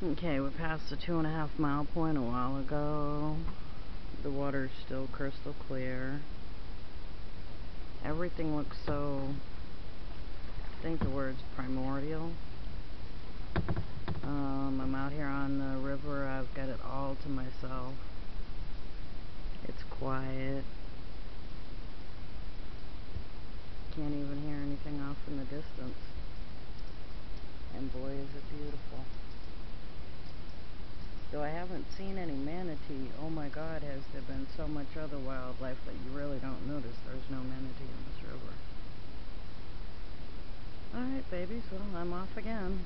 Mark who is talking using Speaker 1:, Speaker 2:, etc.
Speaker 1: Okay, we passed the 2.5 mile point a while ago. The water's still crystal clear. Everything looks so, I think the word's primordial. I'm out here on the river. I've got it all to myself. It's quiet. Can't even hear anything off in the distance. And boy, is it beautiful. Though I haven't seen any manatee, oh my God, has there been so much other wildlife that you really don't notice there's no manatee in this river. Alright, babies, well, I'm off again.